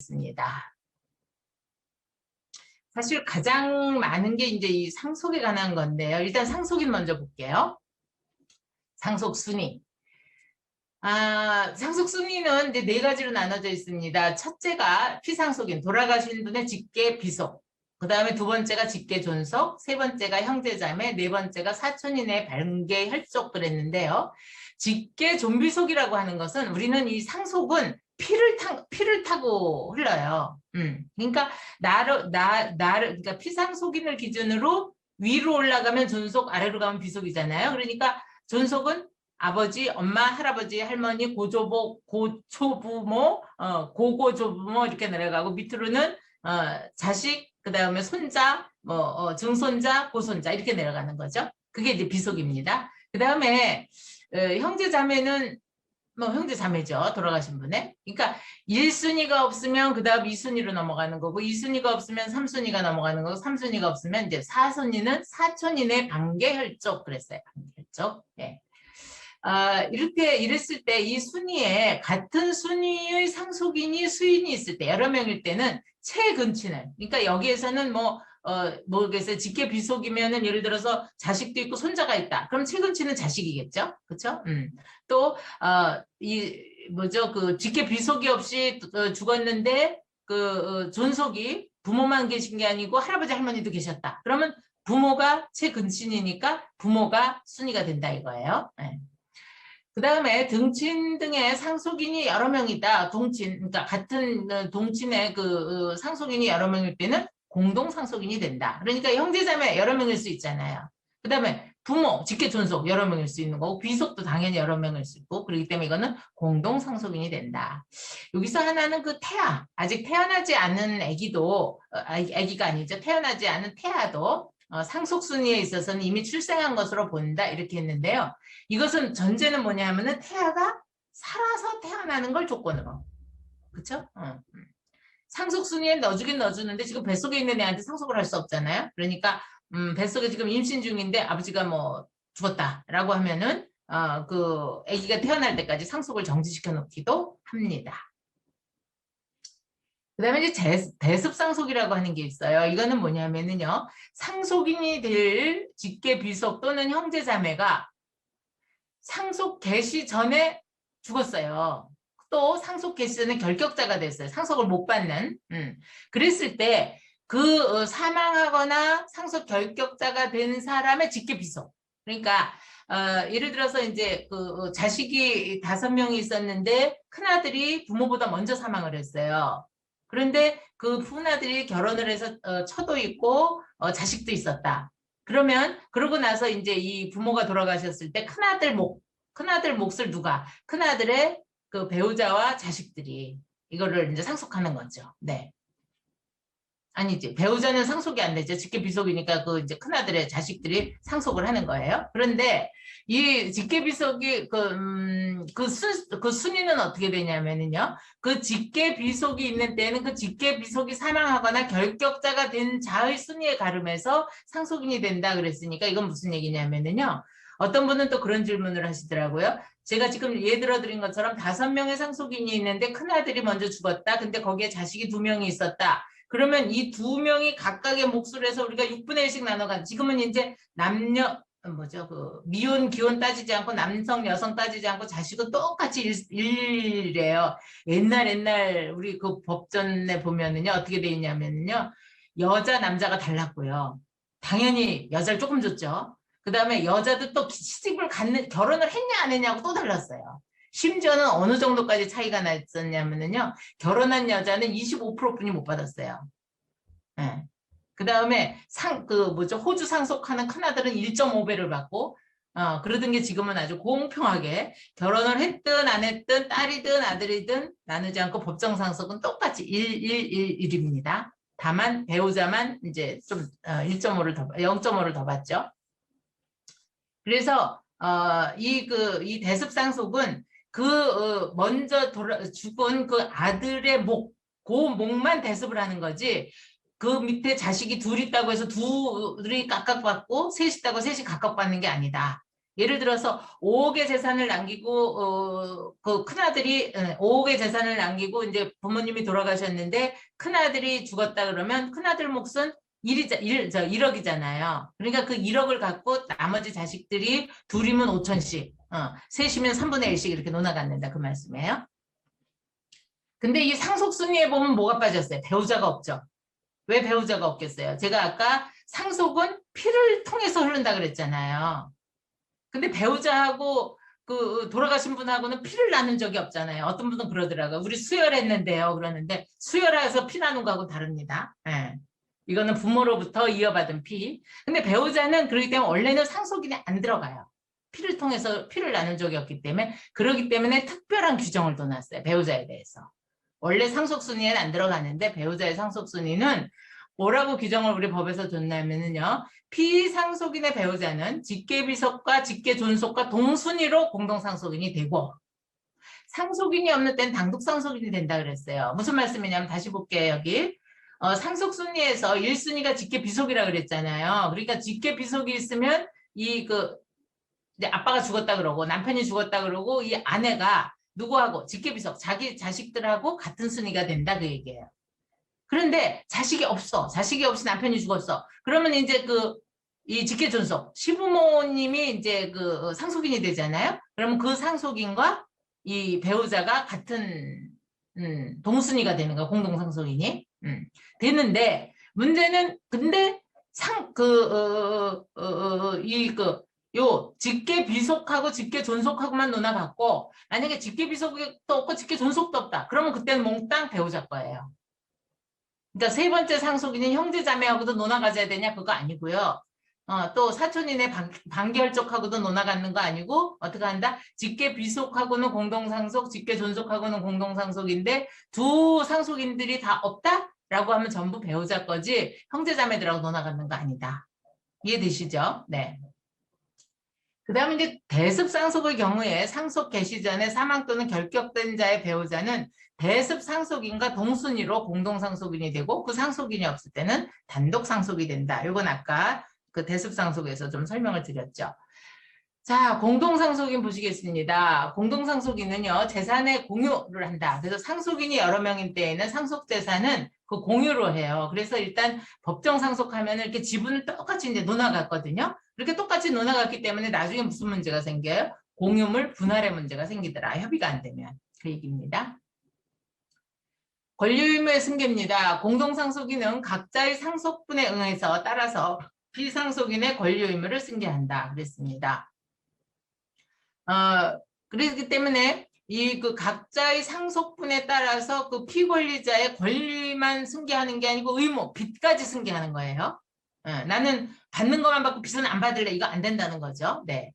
있습니다. 사실 가장 많은 게 이제 이 상속에 관한 건데요. 일단 상속인 먼저 볼게요. 상속 순위. 상속 순위는 이제 네 가지로 나눠져 있습니다. 첫째가 피상속인, 돌아가신 분의 직계 비속. 그 다음에 두 번째가 직계 존속, 세 번째가 형제자매, 네 번째가 사촌인의 발계 혈족 그랬는데요. 직계 존비속이라고 하는 것은 우리는 이 상속은 피를 타고 흘러요. 그러니까 그러니까 피상속인을 기준으로 위로 올라가면 존속, 아래로 가면 비속이잖아요. 그러니까 존속은 아버지, 엄마, 할아버지, 할머니, 고조부, 고초부모, 고고조부모 이렇게 내려가고 밑으로는 자식, 그 다음에 손자, 증손자, 고손자 이렇게 내려가는 거죠. 그게 이제 비속입니다. 그 다음에 형제 자매는 형제 자매죠. 돌아가신 분의. 그러니까 1순위가 없으면 그 다음 2순위로 넘어가는 거고 2순위가 없으면 3순위가 넘어가는 거고 3순위가 없으면 이제 4순위는 사촌인의 반계혈족 그랬어요. 반계혈족. 네. 이랬을 때 이 순위에 같은 순위의 상속인이 수인이 있을 때 여러 명일 때는 최근친을 그러니까 여기에서는 모르겠어요. 직계 비속이면은 예를 들어서 자식도 있고 손자가 있다. 그럼 최근친은 자식이겠죠. 그렇죠? 그 직계 비속이 없이 죽었는데 존속이 부모만 계신 게 아니고 할아버지 할머니도 계셨다. 그러면 부모가 최근친이니까 부모가 순위가 된다 이거예요. 네. 그 다음에 등친 등의 상속인이 여러 명이다. 그러니까 같은 동친의 상속인이 여러 명일 때는 공동 상속인이 된다. 그러니까 형제자매 여러 명일 수 있잖아요. 그 다음에 부모, 직계 존속 여러 명일 수 있는 거고 귀속도 당연히 여러 명일 수 있고 그렇기 때문에 이거는 공동 상속인이 된다. 여기서 하나는 태아, 아직 태어나지 않은 아기가 아니죠. 태어나지 않은 태아도 상속 순위에 있어서는 이미 출생한 것으로 본다 이렇게 했는데요. 이것은 전제는 뭐냐면은 태아가 살아서 태어나는 걸 조건으로. 그쵸? 상속 순위에 넣어주긴 넣어주는데 지금 뱃속에 있는 애한테 상속을 할 수 없잖아요. 그러니까 뱃속에 지금 임신 중인데 아버지가 죽었다라고 하면은 아기가 태어날 때까지 상속을 정지시켜 놓기도 합니다. 그 다음에 이제 대습상속이라고 하는 게 있어요. 이거는 뭐냐면은요. 상속인이 될 직계 비속 또는 형제자매가 상속 개시 전에 죽었어요. 또 상속 개시 전에 결격자가 됐어요. 상속을 못 받는. 그랬을 때 사망하거나 상속 결격자가 된 사람의 직계 비속. 그러니까 예를 들어서 이제 자식이 5명이 있었는데 큰아들이 부모보다 먼저 사망을 했어요. 그런데 그 큰아들이 결혼을 해서 처도 있고 자식도 있었다. 그러고 나서 이제 이 부모가 돌아가셨을 때 큰아들 몫을 누가? 큰아들의 배우자와 자식들이 이거를 이제 상속하는 거죠. 네. 아니지. 배우자는 상속이 안 되죠. 직계 비속이니까 이제 큰아들의 자식들이 상속을 하는 거예요. 그런데 이 직계 비속이 순위는 어떻게 되냐면은요. 그 직계 비속이 있는 때는 그 직계 비속이 사망하거나 결격자가 된 자의 순위에 가름해서 상속인이 된다 그랬으니까 이건 무슨 얘기냐면은요. 어떤 분은 또 그런 질문을 하시더라고요. 제가 지금 들어드린 것처럼 5명의 상속인이 있는데 큰아들이 먼저 죽었다. 근데 거기에 자식이 2명이 있었다. 그러면 이 2명이 각각의 몫을 해서 우리가 6분의 1씩 나눠가 지금은 이제 미혼 기혼 따지지 않고 남성 여성 따지지 않고 자식은 똑같이 일이래요. 옛날 우리 법전에 보면은요 어떻게 돼 있냐면요 여자 남자가 달랐고요. 당연히 여자를 조금 줬죠. 그 다음에 여자도 또 결혼을 했냐 안 했냐고 또 달랐어요. 심지어는 어느 정도까지 차이가 났었냐면요. 결혼한 여자는 25%뿐이 못 받았어요. 네. 그 다음에 호주 상속하는 큰아들은 1.5배를 받고, 그러던 게 지금은 아주 공평하게 결혼을 했든 안 했든 딸이든 아들이든 나누지 않고 법정 상속은 똑같이 1입니다. 다만 배우자만 이제 좀 0.5를 더 받죠. 그래서 이 대습상속은 먼저 죽은 아들의 목만 대습을 하는 거지. 그 밑에 자식이 둘 있다고 해서 둘이 각각 받고 셋 있다고 셋이 각각 받는 게 아니다. 예를 들어서 5억의 재산을 남기고 그 큰아들이 5억의 재산을 남기고 이제 부모님이 돌아가셨는데 큰아들이 죽었다 그러면 큰아들 몫은 1억이잖아요. 그러니까 그 1억을 갖고 나머지 자식들이 둘이면 5천씩, 셋이면 3분의 1씩 이렇게 논아갖는다 그 말씀이에요. 근데 이 상속순위에 보면 뭐가 빠졌어요? 배우자가 없죠. 왜 배우자가 없겠어요? 제가 아까 상속은 피를 통해서 흐른다 그랬잖아요. 근데 배우자하고 그 돌아가신 분하고는 피를 나눈 적이 없잖아요. 어떤 분은 그러더라고요. 우리 수혈했는데요. 그러는데 수혈해서 피 나눈 거하고 다릅니다. 예. 이거는 부모로부터 이어받은 피. 근데 배우자는 그렇기 때문에 원래는 상속인에 안 들어가요. 피를 통해서 피를 나눈 적이 없기 때문에 그렇기 때문에 특별한 규정을 둬놨어요. 배우자에 대해서. 원래 상속순위에는 안 들어가는데 배우자의 상속순위는 뭐라고 규정을 우리 법에서 뒀냐면요. 피상속인의 배우자는 직계비속과 직계존속과 동순위로 공동상속인이 되고 상속인이 없는 때는 단독상속인이 된다 그랬어요. 무슨 말씀이냐면 다시 볼게요. 여기 상속순위에서 1순위가 직계비속이라 그랬잖아요. 그러니까 직계비속이 있으면 이제 아빠가 죽었다 그러고 남편이 죽었다 그러고 이 아내가 누구하고 직계비속 자기 자식들하고 같은 순위가 된다 그 얘기예요. 그런데 자식이 없어. 자식이 없이 남편이 죽었어. 그러면 이제 이 직계존속 시부모님이 이제 그 상속인이 되잖아요. 그러면 그 상속인과 이 배우자가 같은 동순위가 되는 거야. 공동상속인이 되는데 문제는 근데 요 직계비속하고 직계존속하고만 논아갖고 만약에 직계비속도 없고 직계존속도 없다. 그러면 그때는 몽땅 배우자 거예요. 그러니까 세 번째 상속인인 형제자매하고도 논아 가져야 되냐 그거 아니고요. 또 사촌인의 반결족하고도 논아 갖는 거 아니고 어떻게 한다? 직계비속하고는 공동상속, 직계존속하고는 공동상속인데 두 상속인들이 다 없다라고 하면 전부 배우자 거지 형제자매들하고 논아 갖는 거 아니다. 이해되시죠? 네. 그 다음에 이제 대습상속의 경우에 상속 개시 전에 사망 또는 결격된 자의 배우자는 대습상속인과 동순위로 공동상속인이 되고 그 상속인이 없을 때는 단독상속이 된다. 이건 아까 그 대습상속에서 좀 설명을 드렸죠. 자, 공동상속인 보시겠습니다. 공동상속인은요, 재산의 공유를 한다. 그래서 상속인이 여러 명인 때에는 상속재산은 그 공유로 해요. 그래서 일단 법정 상속하면 이렇게 지분을 똑같이 이제 논아갔거든요. 이렇게 똑같이 논아갔기 때문에 나중에 무슨 문제가 생겨요? 공유물 분할의 문제가 생기더라. 협의가 안 되면. 그 얘기입니다. 권리의무의 승계입니다. 공동상속인은 각자의 상속분에 응해서 따라서 피상속인의 권리의무를 승계한다. 그랬습니다. 그렇기 때문에 그 각자의 상속분에 따라서 그 피권리자의 권리만 승계하는 게 아니고 의무, 빚까지 승계하는 거예요. 나는 받는 것만 받고 빚은 안 받을래. 이거 안 된다는 거죠. 네.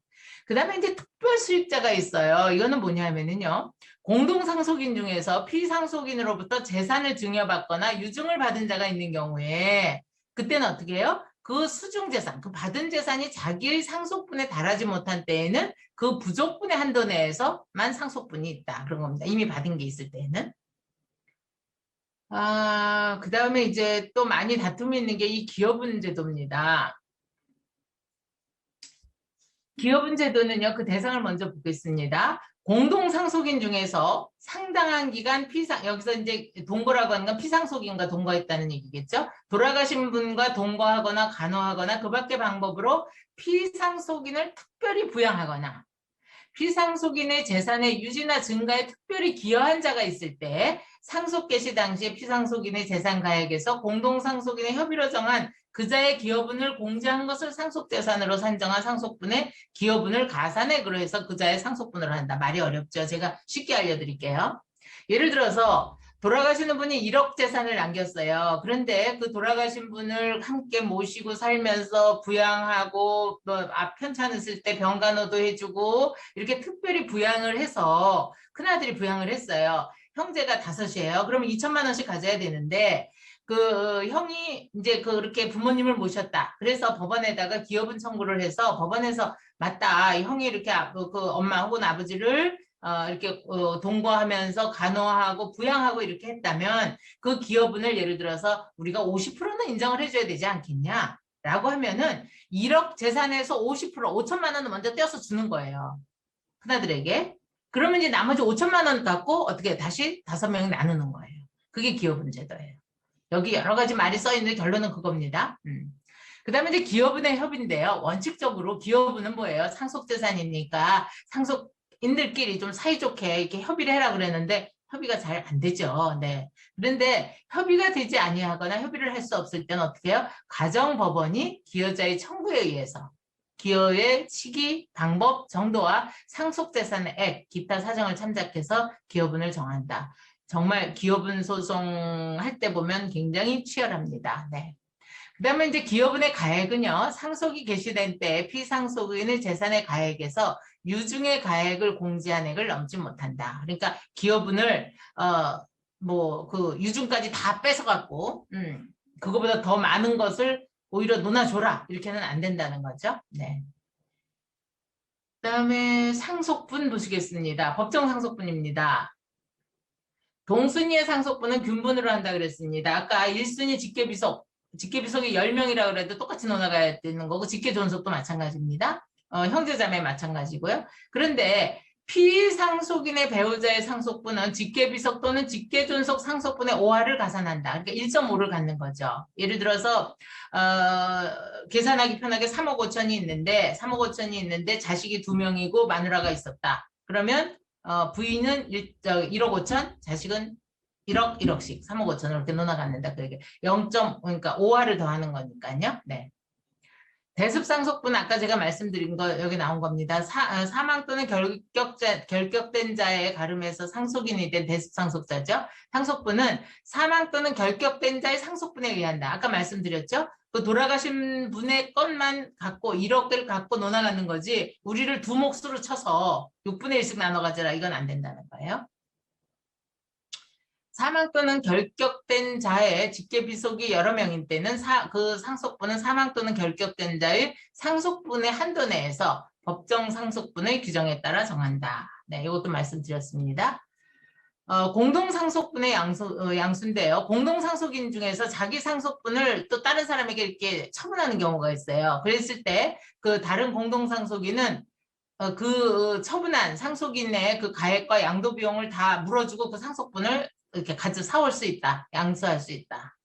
그 다음에 이제 특별 수익자가 있어요. 이거는 뭐냐면요. 공동상속인 중에서 피상속인으로부터 재산을 증여받거나 유증을 받은 자가 있는 경우에 그때는 어떻게 해요? 그 수중재산, 그 받은 재산이 자기의 상속분에 달하지 못한 때에는 그 부족분의 한도 내에서만 상속분이 있다. 그런 겁니다. 이미 받은 게 있을 때는. 그 다음에 이제 또 많이 다툼이 있는 게 이 기여분 제도입니다. 기여분 제도는요, 그 대상을 먼저 보겠습니다. 공동상속인 중에서 상당한 기간 여기서 이제 동거라고 하는 건 피상속인과 동거했다는 얘기겠죠. 돌아가신 분과 동거하거나 간호하거나 그 밖의 방법으로 피상속인을 특별히 부양하거나 피상속인의 재산의 유지나 증가에 특별히 기여한 자가 있을 때 상속 개시 당시에 피상속인의 재산 가액에서 공동상속인의 협의로 정한 그자의 기여분을 공제한 것을 상속재산으로 산정한 상속분의 기여분을 가산액으로 해서 그자의 상속분으로 한다. 말이 어렵죠. 제가 쉽게 알려드릴게요. 예를 들어서 돌아가시는 분이 1억 재산을 남겼어요. 그런데 그 돌아가신 분을 함께 모시고 살면서 부양하고 편찮으실 때 병간호도 해주고 이렇게 특별히 부양을 해서 큰아들이 부양을 했어요. 형제가 5이에요. 그러면 2천만 원씩 가져야 되는데 그 형이 이제 그렇게 부모님을 모셨다. 그래서 법원에다가 기여분 청구를 해서 법원에서 맞다. 형이 이렇게 그 엄마 혹은 아버지를 이렇게 동거하면서 간호하고 부양하고 이렇게 했다면 그 기여분을 예를 들어서 우리가 50%는 인정을 해줘야 되지 않겠냐. 라고 하면은 1억 재산에서 50% 5천만 원을 먼저 떼어서 주는 거예요. 큰아들에게. 그러면 이제 나머지 5천만 원 갖고 어떻게 다시 5명이 나누는 거예요. 그게 기여분 제도예요. 여기 여러 가지 말이 써 있는데 결론은 그겁니다. 그다음에 이제 기여분의 협의인데요. 원칙적으로 기여분은 뭐예요? 상속재산이니까 상속인들끼리 좀 사이좋게 이렇게 협의를 해라 그랬는데 협의가 잘 안 되죠. 네. 그런데 협의가 되지 아니하거나 협의를 할 수 없을 때는 어떻게 해요? 가정법원이 기여자의 청구에 의해서 기여의 시기, 방법, 정도와 상속재산의 액, 기타 사정을 참작해서 기여분을 정한다. 정말 기여분 소송할 때 보면 굉장히 치열합니다. 네. 그다음에 이제 기여분의 가액은요. 상속이 개시된 때 피상속인의 재산의 가액에서 유증의 가액을 공제한 액을 넘지 못한다. 그러니까 기여분을 뭐 그 유증까지 다 뺏어갖고 그거보다 더 많은 것을 오히려 논아줘라 이렇게는 안 된다는 거죠. 네. 그다음에 상속분 보시겠습니다. 법정 상속분입니다. 동순위의 상속분은 균분으로 한다 그랬습니다. 아까 1순위 직계비속, 직계비속이 10명이라 그래도 똑같이 논아가야 되는 거고 직계존속도 마찬가지입니다. 형제자매 마찬가지고요. 그런데 피상속인의 배우자의 상속분은 직계비속 또는 직계존속 상속분의 5할을 가산한다. 그러니까 1.5를 갖는 거죠. 예를 들어서 계산하기 편하게 3억 5천이 있는데 3억 5천이 있는데 자식이 2명이고 마누라가 있었다. 그러면 부인은 1억 5천, 자식은 1억, 1억씩 3억 5천을 이렇게 논아갖는다. 그게 0. 그러니까 5할을 더하는 거니까요. 네. 대습상속분 아까 제가 말씀드린 거 여기 나온 겁니다. 사망 또는 결격된 자의 가름에서 상속인이 된 대습상속자죠. 상속분은 사망 또는 결격된 자의 상속분에 의한다. 아까 말씀드렸죠. 그 돌아가신 분의 것만 갖고 1억을 갖고 논아가는 거지 우리를 두 몫으로 쳐서 6분의 1씩 나눠 가져라 이건 안 된다는 거예요. 사망 또는 결격된 자의 직계비속이 여러 명일 때는 그 상속분은 사망 또는 결격된 자의 상속분의 한도 내에서 법정 상속분의 규정에 따라 정한다. 네, 이것도 말씀드렸습니다. 공동상속분의 양수인데요. 공동상속인 중에서 자기 상속분을 또 다른 사람에게 이렇게 처분하는 경우가 있어요. 그랬을 때 그 다른 공동상속인은 그 처분한 상속인의 그 가액과 양도 비용을 다 물어주고 그 상속분을 이렇게 같이 사올 수 있다. 양수할 수 있다.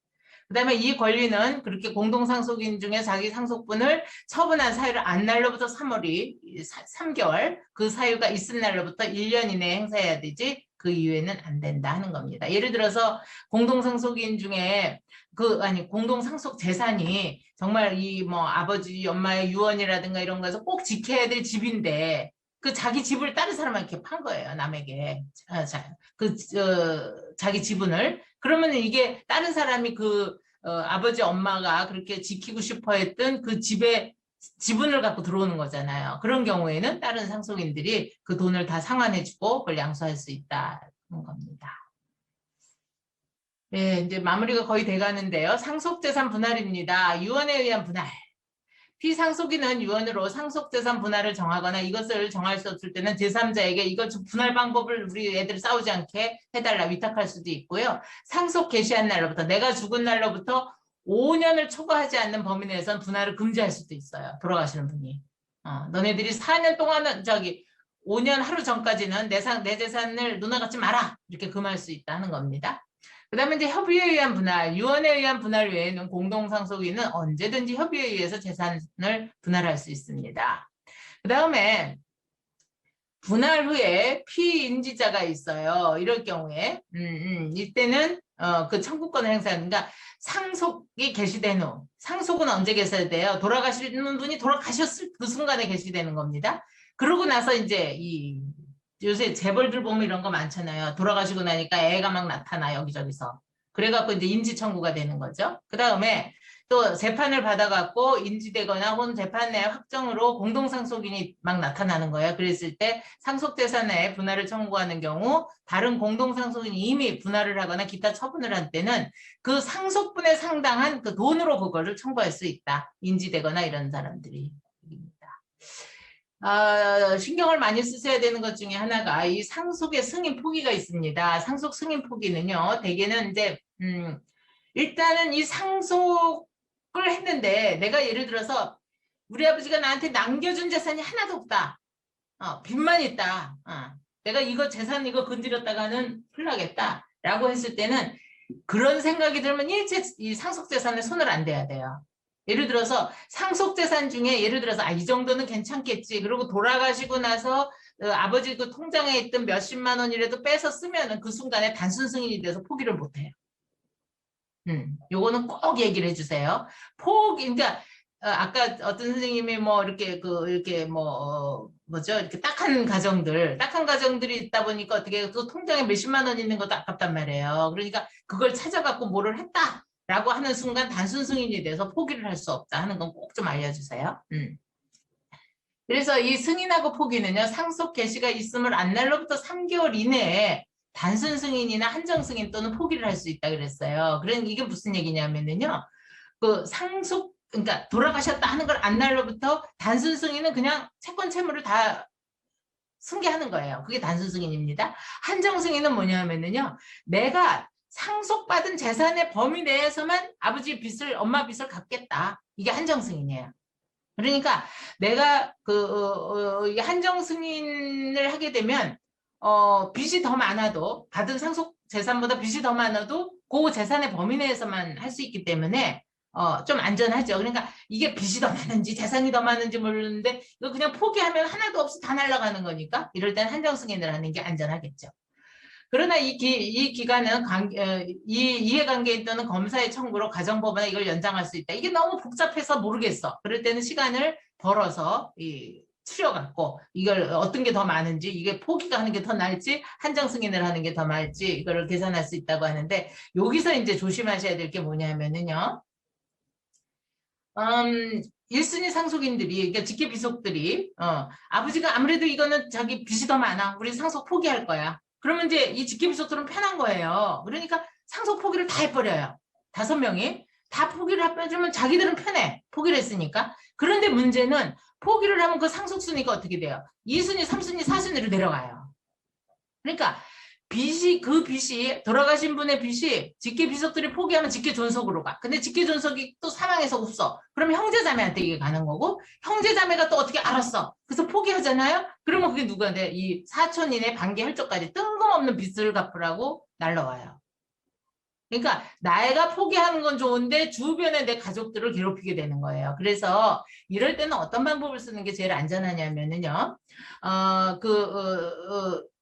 그 다음에 이 권리는 그렇게 공동상속인 중에 자기 상속분을 처분한 사유를 안 날로부터 3개월 그 사유가 있은 날로부터 1년 이내에 행사해야 되지 그 이후에는 안 된다 하는 겁니다. 예를 들어서 공동상속인 중에 공동상속 재산이 정말 이 뭐 아버지 엄마의 유언이라든가 이런 거에서 꼭 지켜야 될 집인데 그 자기 집을 다른 사람한테 판 거예요. 남에게 자기 지분을 그러면 이게 다른 사람이 아버지 엄마가 그렇게 지키고 싶어 했던 그 집에 지분을 갖고 들어오는 거잖아요. 그런 경우에는 다른 상속인들이 그 돈을 다 상환해주고 그걸 양수할 수 있다는 겁니다. 네, 이제 마무리가 거의 돼가는데요. 상속재산 분할입니다. 유언에 의한 분할. 피상속인은 유언으로 상속재산 분할을 정하거나 이것을 정할 수 없을 때는 제3자에게 이것 분할 방법을 우리 애들 싸우지 않게 해달라 위탁할 수도 있고요. 상속 개시한 날로부터 내가 죽은 날로부터 5년을 초과하지 않는 범위 내에서는 분할을 금지할 수도 있어요. 돌아가시는 분이. 너네들이 4년 동안은 5년 하루 전까지는 내 재산을 누나같이 마라 이렇게 금할 수 있다는 겁니다. 그 다음에 이제 협의에 의한 분할, 유언에 의한 분할 외에는 공동상속인은 언제든지 협의에 의해서 재산을 분할할 수 있습니다. 그 다음에 분할 후에 피인지자가 있어요. 이럴 경우에 이때는 그 청구권을 행사하니까 상속이 개시된 후 상속은 언제 개시돼요? 돌아가시는 분이 돌아가셨을 그 순간에 개시되는 겁니다. 그러고 나서 이제 요새 재벌들 보면 이런 거 많잖아요. 돌아가시고 나니까 애가 막 나타나 여기저기서. 그래갖고 이제 인지 청구가 되는 거죠. 그 다음에 또 재판을 받아갖고 인지되거나 혹은 재판 내 확정으로 공동상속인이 막 나타나는 거예요. 그랬을 때 상속재산의 분할을 청구하는 경우 다른 공동상속인이 이미 분할을 하거나 기타 처분을 한 때는 그 상속분에 상당한 그 돈으로 그거를 청구할 수 있다. 인지되거나 이런 사람들이. 신경을 많이 쓰셔야 되는 것 중에 하나가 이 상속의 승인 포기가 있습니다. 상속 승인 포기는요, 대개는 이제, 일단은 이 상속을 그걸 했는데 내가 예를 들어서 우리 아버지가 나한테 남겨준 재산이 하나도 없다. 빚만 있다. 내가 이거 재산 이거 건드렸다가는 큰일 나겠다. 라고 했을 때는 그런 생각이 들면 일체 이 상속재산에 손을 안 대야 돼요. 예를 들어서 상속재산 중에 예를 들어서 이 정도는 괜찮겠지. 그리고 돌아가시고 나서 아버지 그 통장에 있던 몇십만 원이라도 빼서 쓰면은 그 순간에 단순 승인이 돼서 포기를 못 해요. 요거는 꼭 얘기를 해주세요. 그러니까 아까 어떤 선생님이 뭐 이렇게 이렇게 뭐죠? 이렇게 딱한 가정들이 있다 보니까 어떻게 그 통장에 몇십만 원 있는 것도 아깝단 말이에요. 그러니까 그걸 찾아갖고 뭐를 했다라고 하는 순간 단순 승인이 돼서 포기를 할 수 없다 하는 건 꼭 좀 알려주세요. 그래서 이 승인하고 포기는요, 상속 개시가 있음을 안 날로부터 3개월 이내에 단순 승인이나 한정 승인 또는 포기를 할 수 있다 그랬어요. 그러니까 이게 무슨 얘기냐면요, 그러니까 돌아가셨다 하는 걸 안 날로부터 단순 승인은 그냥 채권 채무를 다 승계하는 거예요. 그게 단순 승인입니다. 한정 승인은 뭐냐면요, 내가 상속받은 재산의 범위 내에서만 아버지 빚을, 엄마 빚을 갚겠다. 이게 한정 승인이에요. 그러니까 내가 한정 승인을 하게 되면 빚이 더 많아도, 받은 상속 재산보다 빚이 더 많아도 그 재산의 범위 내에서만 할 수 있기 때문에 좀 안전하죠. 그러니까 이게 빚이 더 많은지 재산이 더 많은지 모르는데 이거 그냥 포기하면 하나도 없이 다 날아가는 거니까 이럴 땐 한정 승인을 하는 게 안전하겠죠. 그러나 이 기간은 이해관계인 또는 검사의 청구로 가정법원에 이걸 연장할 수 있다. 이게 너무 복잡해서 모르겠어. 그럴 때는 시간을 벌어서 추려갖고 이걸 어떤 게 더 많은지, 이게 포기가 하는 게 더 나을지 한정 승인을 하는 게 더 나을지 이거를 계산할 수 있다고 하는데, 여기서 이제 조심하셔야 될 게 뭐냐면은요, 1순위 상속인들이, 그러니까 직계비속들이 아버지가 아무래도 이거는 자기 빚이 더 많아, 우리 상속 포기할 거야. 그러면 이제 이 직계비속들은 편한 거예요. 그러니까 상속 포기를 다 해버려요. 5명이 다 포기를 해주면 자기들은 편해, 포기를 했으니까. 그런데 문제는 포기를 하면 그 상속순위가 어떻게 돼요? 2순위, 3순위, 4순위로 내려가요. 그러니까 그 빚이, 돌아가신 분의 빚이 직계비속들이 포기하면 직계존속으로 가. 근데 직계존속이 또 사망해서 없어. 그러면 형제자매한테 이게 가는 거고, 형제자매가 또 어떻게 알았어? 그래서 포기하잖아요? 그러면 그게 누구한테? 이 사촌 이내 반계 혈족까지 뜬금없는 빚을 갚으라고 날라와요. 그러니까 내가 포기하는 건 좋은데 주변에 내 가족들을 괴롭히게 되는 거예요. 그래서 이럴 때는 어떤 방법을 쓰는 게 제일 안전하냐면은요,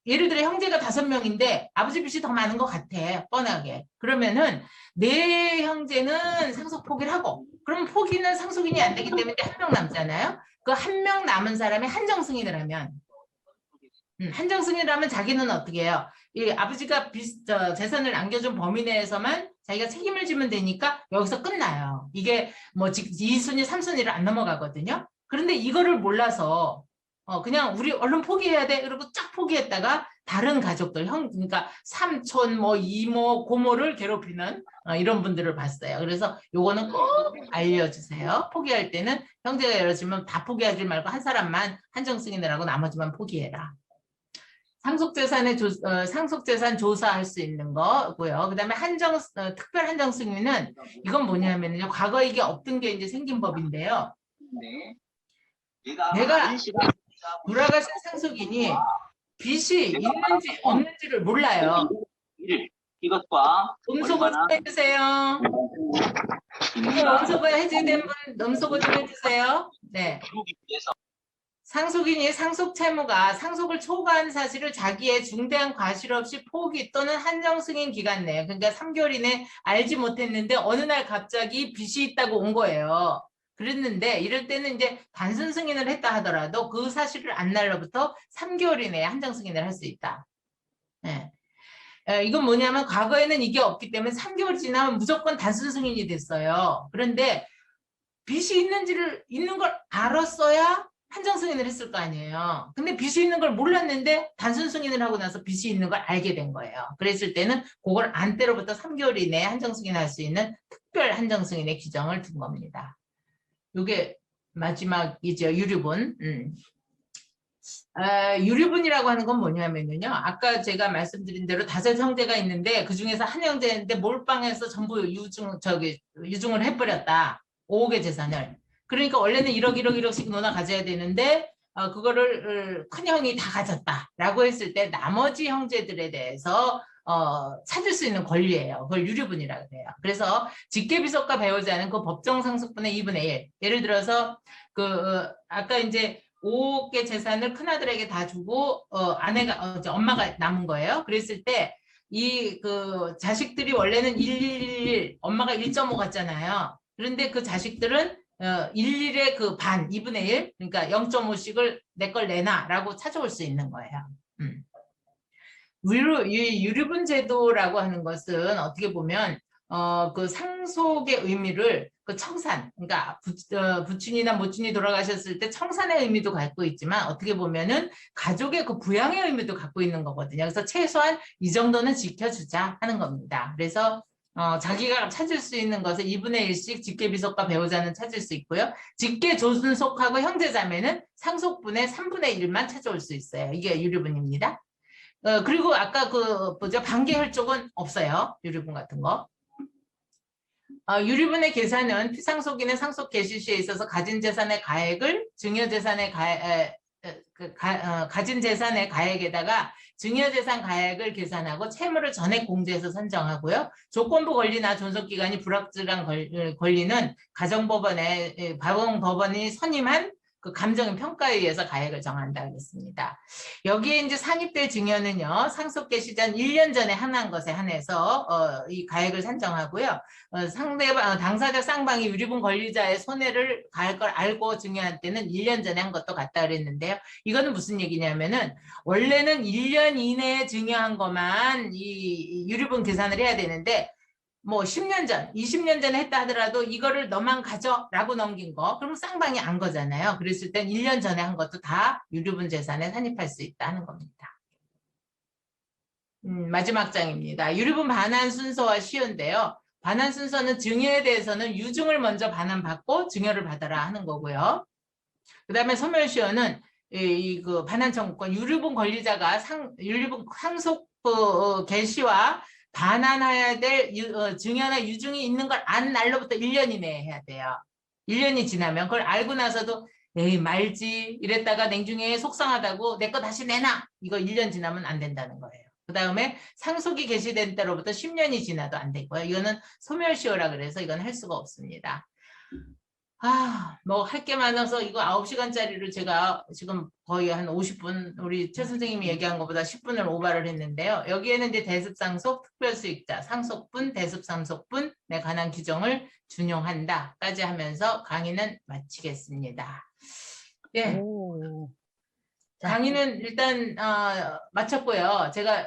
예를 들어 형제가 5명인데 아버지 빚이 더 많은 것 같아, 뻔하게. 그러면은 내 형제는 상속 포기를 하고, 그럼 포기는 상속인이 안 되기 때문에 1명 남잖아요. 그 1명 남은 사람이 한정 승인을 하면, 한정 승인을 하면 자기는 어떻게 해요? 이 아버지가 재산을 남겨준 범위 내에서만 자기가 책임을 지면 되니까 여기서 끝나요. 이게 뭐 2순위, 3순위를 안 넘어가거든요. 그런데 이거를 몰라서 그냥 우리 얼른 포기해야 돼, 그리고 쫙 포기했다가 다른 가족들, 그러니까 삼촌, 뭐 이모, 고모를 괴롭히는 이런 분들을 봤어요. 그래서 요거는 꼭 알려주세요. 포기할 때는 형제가 열어주면 다 포기하지 말고 한 사람만 한정 승인을 하고 나머지만 포기해라. 상속재산 조사할 수 있는 거고요. 그 다음에 특별 한정 승인은 이건 뭐냐면요, 과거 이게 없던 게 이제 생긴 법인데요. 내가 돌아가신 상속인이 빚이 있는지 없는지를 몰라요. 이것과 음소거 좀 해주세요. 음소거 해제된 분 음소거 좀 해주세요. 네. 상속인이 상속 채무가 상속을 초과한 사실을 자기의 중대한 과실 없이 포기 또는 한정 승인 기간 내, 그러니까 3개월 이내 알지 못했는데 어느 날 갑자기 빚이 있다고 온 거예요. 그랬는데 이럴 때는 이제 단순 승인을 했다 하더라도 그 사실을 안 날로부터 3개월 이내에 한정 승인을 할 수 있다. 네. 이건 뭐냐면 과거에는 이게 없기 때문에 3개월 지나면 무조건 단순 승인이 됐어요. 그런데 빚이 있는 걸 알았어야 한정 승인을 했을 거 아니에요. 근데 빚이 있는 걸 몰랐는데 단순 승인을 하고 나서 빚이 있는 걸 알게 된 거예요. 그랬을 때는 그걸 안 때로부터 3개월 이내에 한정 승인할 수 있는 특별 한정 승인의 규정을 둔 겁니다. 이게 마지막이죠. 유류분. 유류분이라고 하는 건 뭐냐면요, 아까 제가 말씀드린 대로 5형제가 있는데 그 중에서 한 형제인데 몰빵해서 전부 유중을 해버렸다. 5억의 재산을. 그러니까 원래는 1억, 1억, 1억씩 누나 가져야 되는데 그거를 큰 형이 다 가졌다라고 했을 때 나머지 형제들에 대해서 찾을 수 있는 권리예요. 그걸 유류분이라고 해요. 그래서 직계비속과 배우자는 그 법정 상속분의 2분의 1. 예를 들어서 아까 이제 5억의 재산을 큰아들에게 다 주고 아내가 엄마가 남은 거예요. 그랬을 때 이 자식들이 원래는 111, 엄마가 1.5 갔잖아요. 그런데 그 자식들은 11의 그 반, 2분의 1, 그러니까 0.5씩을 내 걸 내놔라고 찾아올 수 있는 거예요. 유류분 제도라고 하는 것은 어떻게 보면 그 상속의 의미를 그 청산, 그러니까 부친이나 모친이 돌아가셨을 때 청산의 의미도 갖고 있지만 어떻게 보면은 가족의 그 부양의 의미도 갖고 있는 거거든요. 그래서 최소한 이 정도는 지켜주자 하는 겁니다. 그래서 자기가 찾을 수 있는 것을 2분의 1씩 직계비속과 배우자는 찾을 수 있고요. 직계조순속하고 형제자매는 상속분의 3분의 1만 찾아올 수 있어요. 이게 유류분입니다. 그리고 아까 반계혈족은 없어요. 유류분 같은 거. 유류분의 계산은 피상속인의 상속 개시 시에 있어서 가진 재산의 가액을 증여재산의 가진 재산의 가액에다가 증여재산 가액을 계산하고 채무를 전액 공제해서 산정하고요. 조건부 권리나 존속기간이 불확실한 권리는 가정법원이 선임한 그 감정인 평가에 의해서 가액을 정한다 하겠습니다. 여기에 이제 산입될 증여는요, 상속 개시 전 1년 전에 한한 것에 한해서 이 가액을 산정하고요. 당사자 쌍방이 유류분 권리자의 손해를 가할 걸 알고 증여할 때는 1년 전에 한 것도 같다 그랬는데요. 이거는 무슨 얘기냐면은 원래는 1년 이내에 증여한 것만 이 유류분 계산을 해야 되는데 뭐 10년 전, 20년 전에 했다 하더라도 이거를 너만 가져라고 넘긴 거, 그럼 쌍방이 안 거잖아요. 그랬을 땐 1년 전에 한 것도 다 유류분 재산에 산입할 수 있다 하는 겁니다. 마지막 장입니다. 유류분 반환 순서와 시효인데요. 반환 순서는 증여에 대해서는 유증을 먼저 반환받고 증여를 받아라 하는 거고요. 그 다음에 소멸시효는 그 반환 청구권, 유류분 권리자가 유류분 상속 개시와 반환해야 될 증여나 유증이 있는 걸 안 날로부터 1년 이내에 해야 돼요. 1년이 지나면 그걸 알고 나서도 에이 말지 이랬다가 냉중에 속상하다고 내 거 다시 내놔. 이거 1년 지나면 안 된다는 거예요. 그 다음에 상속이 개시된 때로부터 10년이 지나도 안 되고요. 이거는 소멸시효라 그래서 이건 할 수가 없습니다. 뭐 할 게 많아서 이거 9시간짜리를 제가 지금 거의 한 50분 우리 최 선생님이 얘기한 것보다 10분을 오버를 했는데요. 여기에는 이제 대습상속, 특별수익자, 상속분, 대습상속분에 관한 규정을 준용한다까지 하면서 강의는 마치겠습니다. 예. 강의는 일단 마쳤고요. 제가